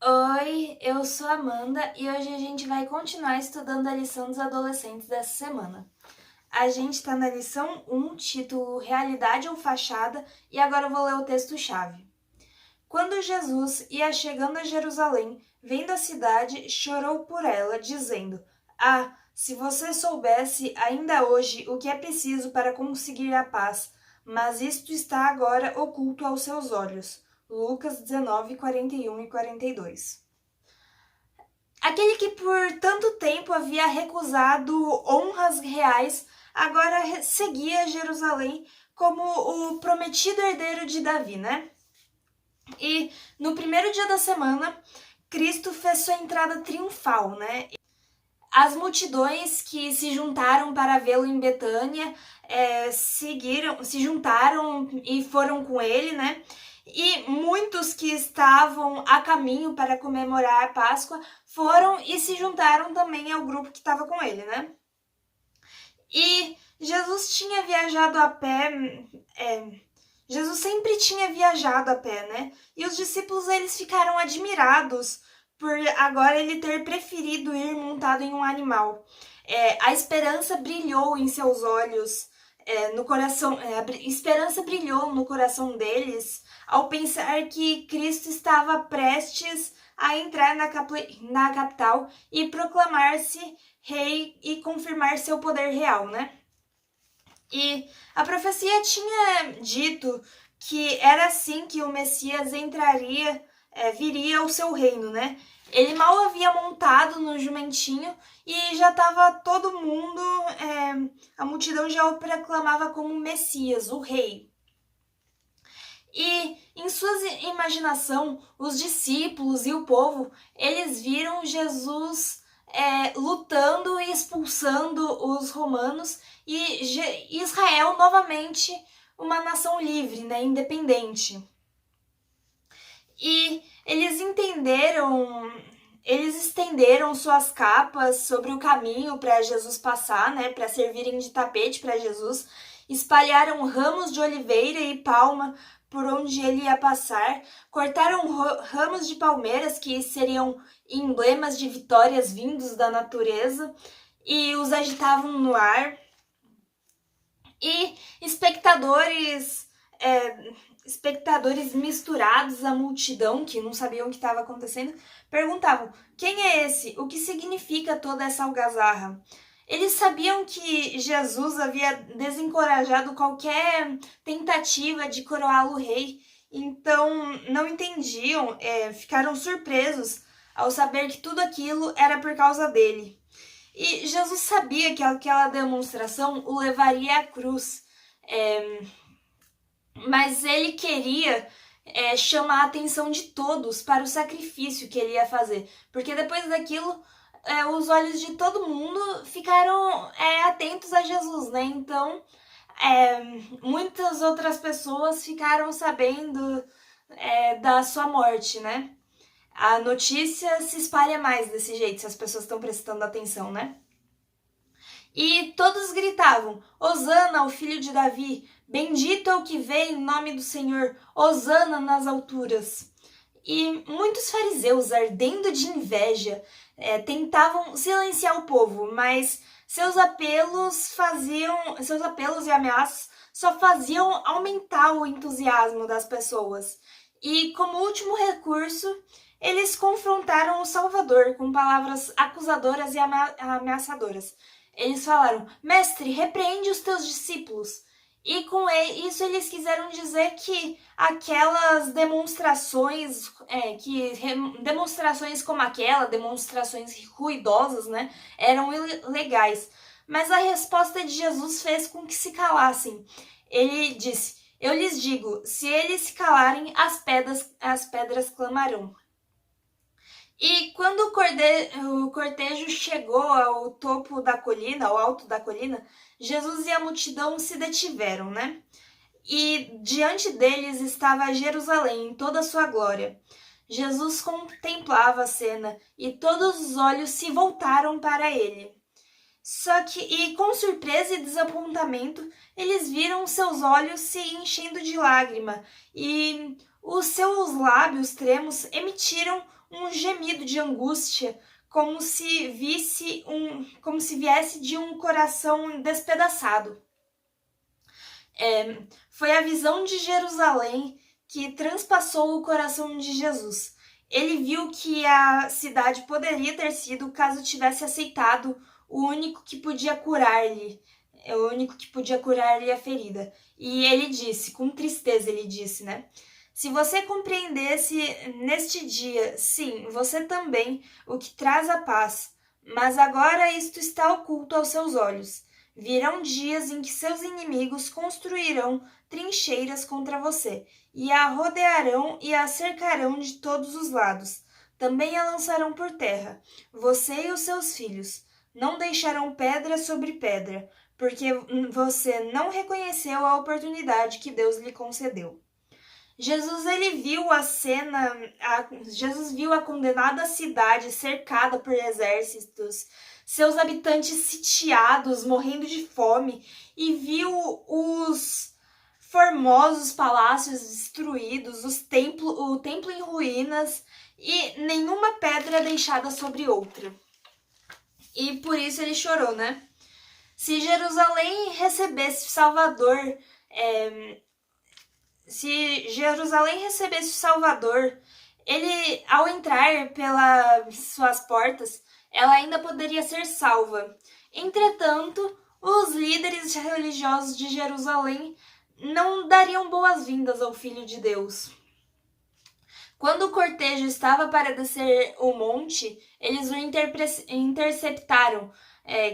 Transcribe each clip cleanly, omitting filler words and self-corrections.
Oi, eu sou a Amanda e hoje a gente vai continuar estudando a lição dos adolescentes dessa semana. A gente está na lição 1, título Realidade ou Fachada, e agora eu vou ler o texto-chave. Quando Jesus ia chegando a Jerusalém, vendo a cidade, chorou por ela, dizendo: Ah, se você soubesse ainda hoje o que é preciso para conseguir a paz, mas isto está agora oculto aos seus olhos. Lucas 19, 41 e 42. Aquele que por tanto tempo havia recusado honras reais, agora seguia Jerusalém como o prometido herdeiro de Davi, né? E no primeiro dia da semana, Cristo fez sua entrada triunfal, né? As multidões que se juntaram para vê-lo em Betânia se juntaram e foram com ele, né? E muitos que estavam a caminho para comemorar a Páscoa foram e se juntaram também ao grupo que estava com ele, né? E Jesus tinha viajado a pé, Jesus sempre tinha viajado a pé, né? E os discípulos eles ficaram admirados por agora ele ter preferido ir montado em um animal. A esperança brilhou em seus olhos, no coração, a esperança brilhou no coração deles ao pensar que Cristo estava prestes a entrar na capital e proclamar-se rei e confirmar seu poder real, né? E a profecia tinha dito que era assim que o Messias viria ao seu reino, né? Ele mal havia montado no jumentinho e já estava todo mundo, a multidão já o proclamava como Messias, o rei. E em sua imaginação, os discípulos e o povo, eles viram Jesus lutando e expulsando os romanos e Israel novamente uma nação livre, né, independente. E eles estenderam suas capas sobre o caminho para Jesus passar, né, para servirem de tapete para Jesus, espalharam ramos de oliveira e palma por onde ele ia passar, cortaram ramos de palmeiras que seriam emblemas de vitórias vindos da natureza e os agitavam no ar. E espectadores misturados à multidão, que não sabiam o que estava acontecendo, perguntavam: quem é esse? O que significa toda essa algazarra? Eles sabiam que Jesus havia desencorajado qualquer tentativa de coroá-lo rei, então não entendiam, ficaram surpresos ao saber que tudo aquilo era por causa dele. E Jesus sabia que aquela demonstração o levaria à cruz, mas ele queria chamar a atenção de todos para o sacrifício que ele ia fazer, porque depois daquilo os olhos de todo mundo ficaram atentos a Jesus, né? Então muitas outras pessoas ficaram sabendo da sua morte, né? A notícia se espalha mais desse jeito, se as pessoas estão prestando atenção, né? E todos gritavam: Hosana ao filho de Davi, bendito é o que vem em nome do Senhor, Hosana nas alturas. E muitos fariseus, ardendo de inveja, tentavam silenciar o povo, mas seus apelos e ameaças só faziam aumentar o entusiasmo das pessoas. E como último recurso, eles confrontaram o Salvador com palavras acusadoras e ameaçadoras. Eles falaram: Mestre, repreende os teus discípulos. E com isso eles quiseram dizer que aquelas demonstrações, demonstrações como aquela, demonstrações ruidosas, né, eram ilegais. Mas a resposta de Jesus fez com que se calassem. Ele disse: eu lhes digo, se eles se calarem, as pedras clamarão. E quando o cortejo chegou ao topo da colina, ao alto da colina, Jesus e a multidão se detiveram, né? E diante deles estava Jerusalém em toda a sua glória. Jesus contemplava a cena e todos os olhos se voltaram para ele. E com surpresa e desapontamento, eles viram seus olhos se enchendo de lágrima e os seus lábios tremos emitiram um gemido de angústia, como se viesse de um coração despedaçado. Foi a visão de Jerusalém que transpassou o coração de Jesus. Ele viu que a cidade poderia ter sido caso tivesse aceitado o único que podia curar-lhe, a ferida. E ele disse, com tristeza ele disse, né? Se você compreendesse neste dia, sim, você também, o que traz a paz, mas agora isto está oculto aos seus olhos. Virão dias em que seus inimigos construirão trincheiras contra você, e a rodearão e a cercarão de todos os lados. Também a lançarão por terra, você e os seus filhos. Não deixarão pedra sobre pedra, porque você não reconheceu a oportunidade que Deus lhe concedeu. Jesus viu a condenada cidade cercada por exércitos, seus habitantes sitiados, morrendo de fome, e viu os formosos palácios destruídos, o templo em ruínas e nenhuma pedra deixada sobre outra. E por isso ele chorou, né? Se Jerusalém recebesse o Salvador, ele, ao entrar pelas suas portas, ela ainda poderia ser salva. Entretanto, os líderes religiosos de Jerusalém não dariam boas-vindas ao Filho de Deus. Quando o cortejo estava para descer o monte, eles o interceptaram,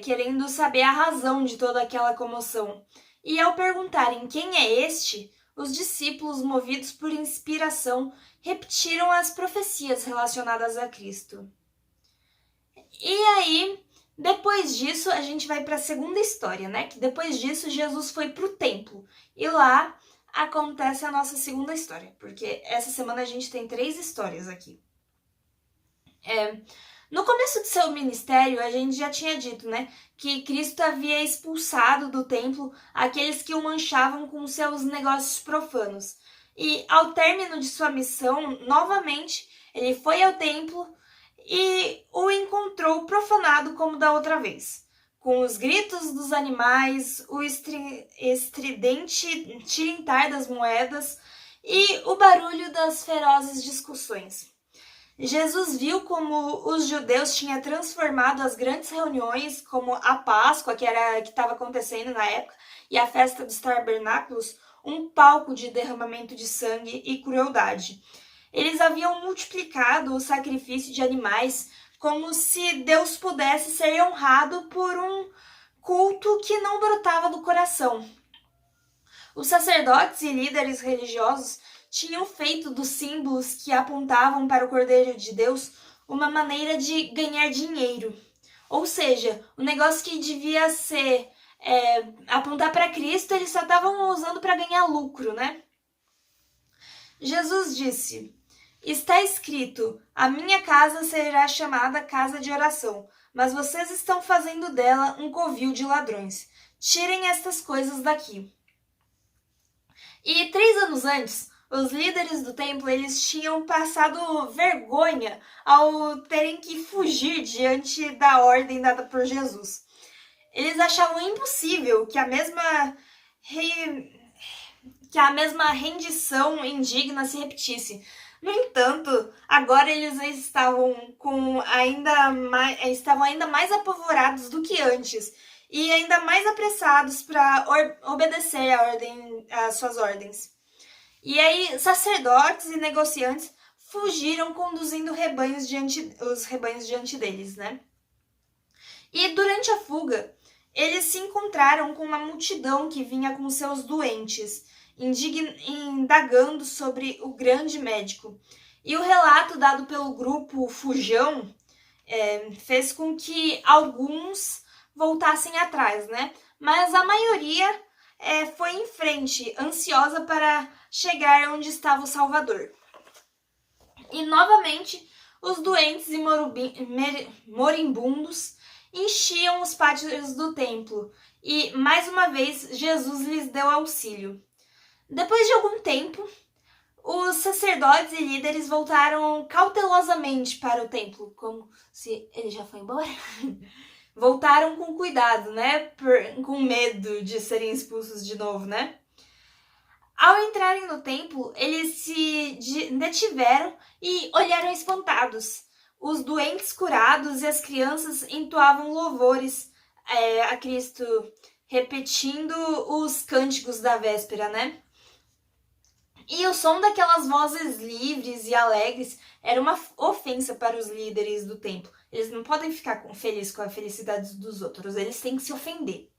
querendo saber a razão de toda aquela comoção. E ao perguntarem quem é este, os discípulos, movidos por inspiração, repetiram as profecias relacionadas a Cristo. E aí, depois disso, a gente vai para a segunda história, né? Que depois disso, Jesus foi para o templo. E lá acontece a nossa segunda história, porque essa semana a gente tem 3 histórias aqui. No começo do seu ministério, a gente já tinha dito, né, que Cristo havia expulsado do templo aqueles que o manchavam com seus negócios profanos. E ao término de sua missão, novamente, ele foi ao templo e o encontrou profanado como da outra vez, com os gritos dos animais, o estridente tilintar das moedas e o barulho das ferozes discussões. Jesus viu como os judeus tinham transformado as grandes reuniões, como a Páscoa, que estava acontecendo na época, e a festa dos tabernáculos, um palco de derramamento de sangue e crueldade. Eles haviam multiplicado o sacrifício de animais como se Deus pudesse ser honrado por um culto que não brotava do coração. Os sacerdotes e líderes religiosos tinham feito dos símbolos que apontavam para o Cordeiro de Deus uma maneira de ganhar dinheiro. Ou seja, o negócio que devia ser apontar para Cristo, eles só estavam usando para ganhar lucro, né? Jesus disse: está escrito, a minha casa será chamada casa de oração, mas vocês estão fazendo dela um covil de ladrões. Tirem estas coisas daqui. E 3 anos antes, os líderes do templo, eles tinham passado vergonha ao terem que fugir diante da ordem dada por Jesus. Eles achavam impossível que a mesma rendição indigna se repetisse. No entanto, agora eles estavam ainda mais apavorados do que antes e ainda mais apressados para obedecer às suas ordens. E aí, sacerdotes e negociantes fugiram conduzindo os rebanhos diante deles, né? E durante a fuga, eles se encontraram com uma multidão que vinha com seus doentes, indagando sobre o grande médico. E o relato dado pelo grupo Fujão fez com que alguns voltassem atrás, né? Mas a maioria foi em frente, ansiosa para chegar onde estava o Salvador. E novamente, os doentes e moribundos enchiam os pátios do templo e, mais uma vez, Jesus lhes deu auxílio. Depois de algum tempo, os sacerdotes e líderes voltaram cautelosamente para o templo, como se ele já foi embora. Voltaram com cuidado, né? Com medo de serem expulsos de novo, né? Ao entrarem no templo, eles se detiveram e olharam espantados. Os doentes curados e as crianças entoavam louvores a Cristo, repetindo os cânticos da véspera, né? E o som daquelas vozes livres e alegres era uma ofensa para os líderes do templo. Eles não podem ficar felizes com a felicidade dos outros, eles têm que se ofender.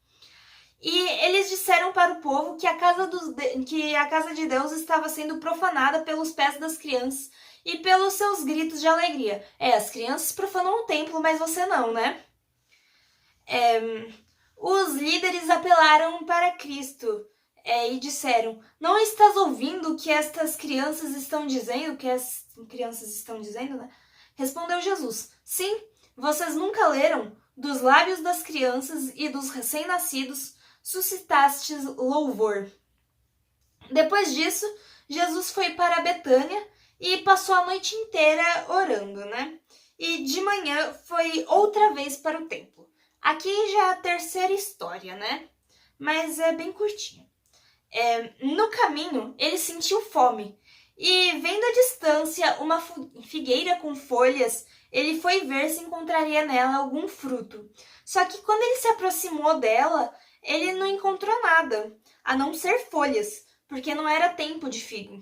E eles disseram para o povo que a casa de Deus estava sendo profanada pelos pés das crianças e pelos seus gritos de alegria. As crianças profanam o templo, mas você não, né? Os líderes apelaram para Cristo e disseram: não estás ouvindo o que estas crianças estão dizendo? O que as crianças estão dizendo, né? Respondeu Jesus: sim, vocês nunca leram? Dos lábios das crianças e dos recém-nascidos suscitastes louvor. Depois disso, Jesus foi para Betânia e passou a noite inteira orando, né? E de manhã foi outra vez para o templo. Aqui já é a terceira história, né? Mas é bem curtinha. No caminho, ele sentiu fome e, vendo à distância uma figueira com folhas, ele foi ver se encontraria nela algum fruto. Só que quando ele se aproximou dela, ele não encontrou nada, a não ser folhas, porque não era tempo de figo.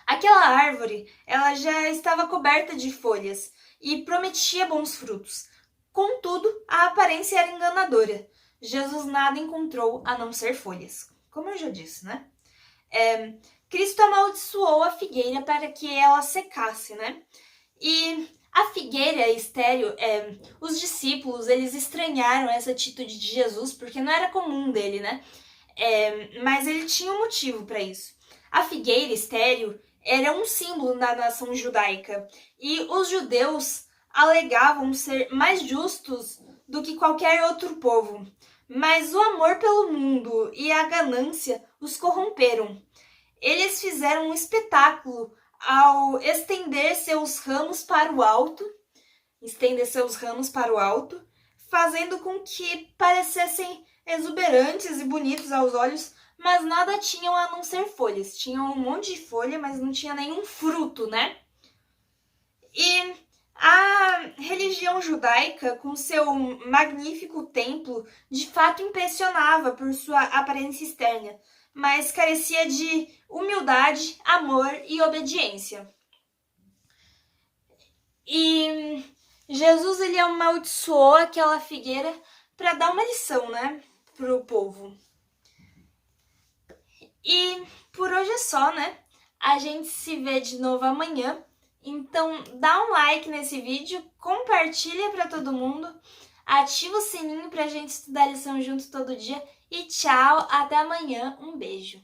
Aquela árvore, ela já estava coberta de folhas e prometia bons frutos. Contudo, a aparência era enganadora. Jesus nada encontrou a não ser folhas, como eu já disse, né? Cristo amaldiçoou a figueira para que ela secasse, né? E a figueira estéril, os discípulos, eles estranharam essa atitude de Jesus, porque não era comum dele, né? Mas ele tinha um motivo para isso. A figueira estéril era um símbolo da nação judaica, e os judeus alegavam ser mais justos do que qualquer outro povo. Mas o amor pelo mundo e a ganância os corromperam. Eles fizeram um espetáculo ao estender seus ramos para o alto, fazendo com que parecessem exuberantes e bonitos aos olhos, mas nada tinham a não ser folhas. Tinham um monte de folha, mas não tinha nenhum fruto, né? E a religião judaica, com seu magnífico templo, de fato impressionava por sua aparência externa, mas carecia de humildade, amor e obediência. E Jesus, ele amaldiçoou aquela figueira para dar uma lição, né, pro povo. E por hoje é só, né? A gente se vê de novo amanhã. Então, dá um like nesse vídeo, compartilha para todo mundo, ativa o sininho pra gente estudar a lição junto todo dia e tchau, até amanhã, um beijo.